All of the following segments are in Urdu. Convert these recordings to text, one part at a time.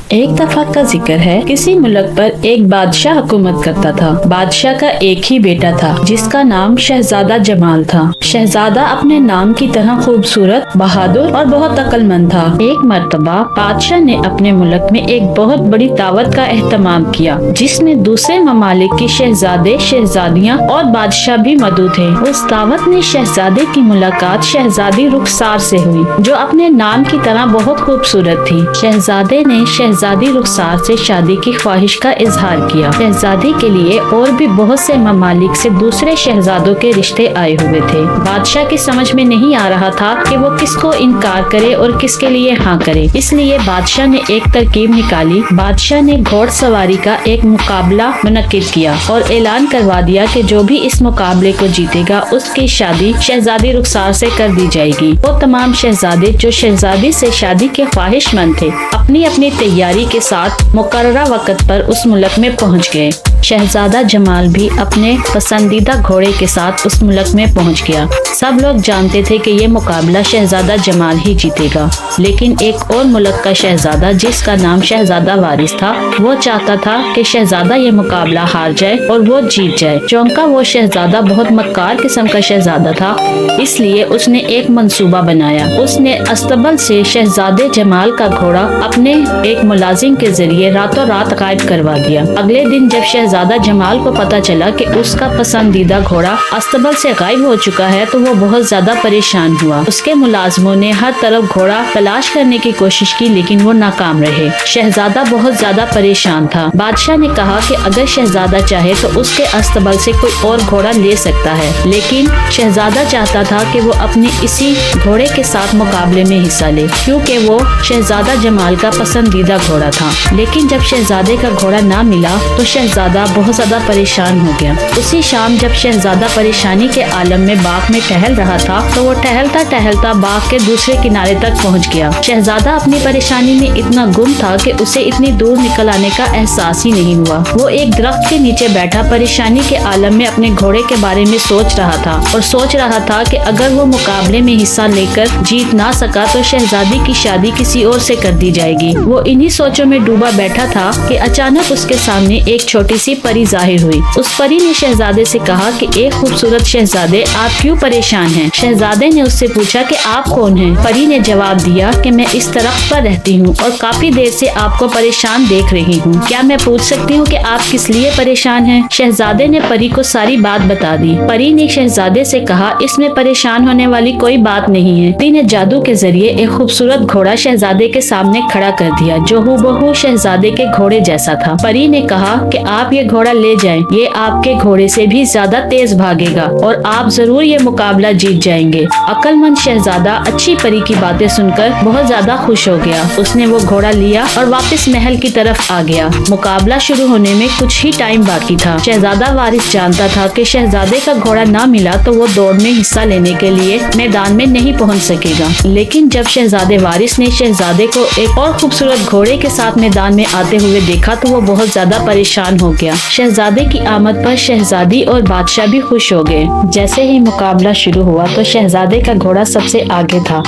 ایک دفعہ کا ذکر ہے، کسی ملک پر ایک بادشاہ حکومت کرتا تھا۔ بادشاہ کا ایک ہی بیٹا تھا جس کا نام شہزادہ جمال تھا۔ شہزادہ اپنے نام کی طرح خوبصورت، بہادر اور بہت عقل مند تھا۔ ایک مرتبہ بادشاہ نے اپنے ملک میں ایک بہت بڑی دعوت کا اہتمام کیا جس میں دوسرے ممالک کے شہزادے، شہزادیاں اور بادشاہ بھی موجود تھے۔ اس دعوت میں شہزادے کی ملاقات شہزادی رخسار سے ہوئی جو اپنے نام کی طرح بہت خوبصورت تھی۔ شہزادے نے شہزادی رخسار سے شادی کی خواہش کا اظہار کیا۔ شہزادی کے لیے اور بھی بہت سے ممالک سے دوسرے شہزادوں کے رشتے آئے ہوئے تھے۔ بادشاہ کی سمجھ میں نہیں آ رہا تھا کہ وہ کس کو انکار کرے اور کس کے لیے ہاں کرے، اس لیے بادشاہ نے ایک ترکیب نکالی۔ بادشاہ نے گھوڑ سواری کا ایک مقابلہ منعقد کیا اور اعلان کروا دیا کہ جو بھی اس مقابلے کو جیتے گا اس کی شادی شہزادی رخسار سے کر دی جائے گی۔ وہ تمام شہزادے جو شہزادی سے شادی کے خواہش مند تھے اپنی اپنی تیاری کے ساتھ مقررہ وقت پر اس ملک میں پہنچ گئے۔ شہزادہ جمال بھی اپنے پسندیدہ گھوڑے کے ساتھ اس ملک میں پہنچ گیا۔ سب لوگ جانتے تھے کہ یہ مقابلہ شہزادہ جمال ہی جیتے گا، لیکن ایک اور ملک کا شہزادہ جس کا نام شہزادہ وارث تھا، وہ چاہتا تھا کہ شہزادہ یہ مقابلہ ہار جائے اور وہ جیت جائے۔ چونکہ وہ شہزادہ بہت مکار قسم کا شہزادہ تھا، اس لیے اس نے ایک منصوبہ بنایا۔ اس نے استبل سے شہزادے جمال کا گھوڑا اپنے ایک ملازم کے ذریعے راتوں رات غائب کروا دیا۔ اگلے دن جب شہزادہ جمال کو پتا چلا کہ اس کا پسندیدہ گھوڑا استبل سے غائب ہو چکا ہے تو وہ بہت زیادہ پریشان ہوا۔ اس کے ملازموں نے ہر طرف گھوڑا تلاش کرنے کی کوشش کی لیکن وہ ناکام رہے۔ شہزادہ بہت زیادہ پریشان تھا۔ بادشاہ نے کہا کہ اگر شہزادہ چاہے تو اس کے استبل سے کوئی اور گھوڑا لے سکتا ہے، لیکن شہزادہ چاہتا تھا کہ وہ اپنے اسی گھوڑے کے ساتھ مقابلے میں حصہ لے کیونکہ وہ شہزادہ جمال کا پسندیدہ گھوڑا تھا۔ لیکن جب شہزادے کا گھوڑا نہ ملا تو شہزادہ بہت زیادہ پریشان ہو گیا۔ اسی شام جب شہزادہ پریشانی کے عالم میں باغ میں ٹہل رہا تھا تو وہ ٹہلتا ٹہلتا باغ کے دوسرے کنارے تک پہنچ گیا۔ شہزادہ اپنی پریشانی میں اتنا گم تھا کہ اسے اتنی دور نکل آنے کا احساس ہی نہیں ہوا۔ وہ ایک درخت کے نیچے بیٹھا پریشانی کے عالم میں اپنے گھوڑے کے بارے میں سوچ رہا تھا اور سوچ رہا تھا کہ اگر وہ مقابلے میں حصہ لے کر جیت نہ سکا تو شہزادی کی شادی کسی اور سے کر دی جائے گی۔ وہ انہی سوچوں میں ڈوبا بیٹھا تھا کہ اچانک اس کے سامنے ایک چھوٹی سی پری ظاہر ہوئی۔ اس پری نے شہزادے سے کہا کہ ایک خوبصورت شہزادے، آپ کیوں پریشان ہیں؟ شہزادے نے اس سے پوچھا کہ آپ کون ہیں؟ پری نے جواب دیا کہ میں اس درخت پر رہتی ہوں اور کافی دیر سے آپ کو پریشان دیکھ رہی ہوں۔ کیا میں پوچھ سکتی ہوں کہ آپ کس لیے پریشان ہیں؟ شہزادے نے پری کو ساری بات بتا دی۔ پری نے شہزادے سے کہا اس میں پریشان ہونے والی کوئی بات نہیں ہے۔ پری نے جادو کے ذریعے ایک خوبصورت گھوڑا شہزادے کے سامنے کھڑا کر دیا جو ہو شہزادے کے گھوڑے جیسا تھا۔ پری نے کہا کہ آپ یہ گھوڑا لے جائیں، یہ آپ کے گھوڑے سے بھی زیادہ تیز بھاگے گا اور آپ ضرور یہ مقابلہ جیت جائیں گے۔ عقل مند شہزادہ اچھی پری کی باتیں سن کر بہت زیادہ خوش ہو گیا۔ اس نے وہ گھوڑا لیا اور واپس محل کی طرف آ گیا۔ مقابلہ شروع ہونے میں کچھ ہی ٹائم باقی تھا۔ شہزادہ وارث جانتا تھا کہ شہزادے کا گھوڑا نہ ملا تو وہ دوڑ میں حصہ لینے کے لیے میدان میں نہیں پہنچ سکے گا، لیکن جب شہزادے وارث نے شہزادے کو ایک اور خوبصورت گھوڑے کے ساتھ میدان میں آتے ہوئے دیکھا تو وہ بہت زیادہ پریشان ہو گیا۔ شہزادے کی آمد پر شہزادی اور بادشاہ بھی خوش ہو گئے۔ جیسے ہی مقابلہ شروع ہوا تو شہزادے کا گھوڑا سب سے آگے تھا۔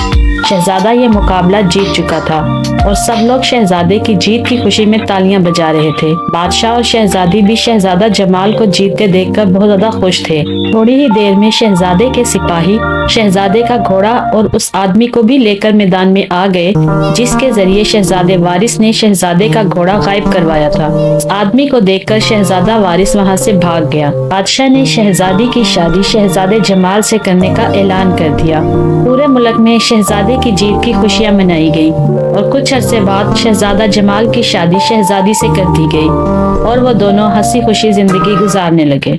شہزادہ یہ مقابلہ جیت چکا تھا اور سب لوگ شہزادے کی جیت کی خوشی میں تالیاں بجا رہے تھے۔ بادشاہ اور شہزادی بھی شہزادہ جمال کو جیتتے دیکھ کر بہت زیادہ خوش تھے۔ تھوڑی ہی دیر میں شہزادے کے سپاہی شہزادے کا گھوڑا اور اس آدمی کو بھی لے کر میدان میں آ گئے جس کے ذریعے شہزادے وارث نے شہزادے کا گھوڑا غائب کروایا تھا۔ اس آدمی کو دیکھ کر شہزادہ وارث وہاں سے بھاگ گیا۔ بادشاہ نے شہزادی کی شادی شہزادے جمال سے کرنے کا اعلان کر دیا۔ پورے ملک میں شہزادے کی جیت کی خوشیاں منائی گئی اور کچھ عرصے بعد شہزادہ جمال کی شادی شہزادی سے کر دی گئی اور وہ دونوں ہنسی خوشی زندگی گزارنے لگے۔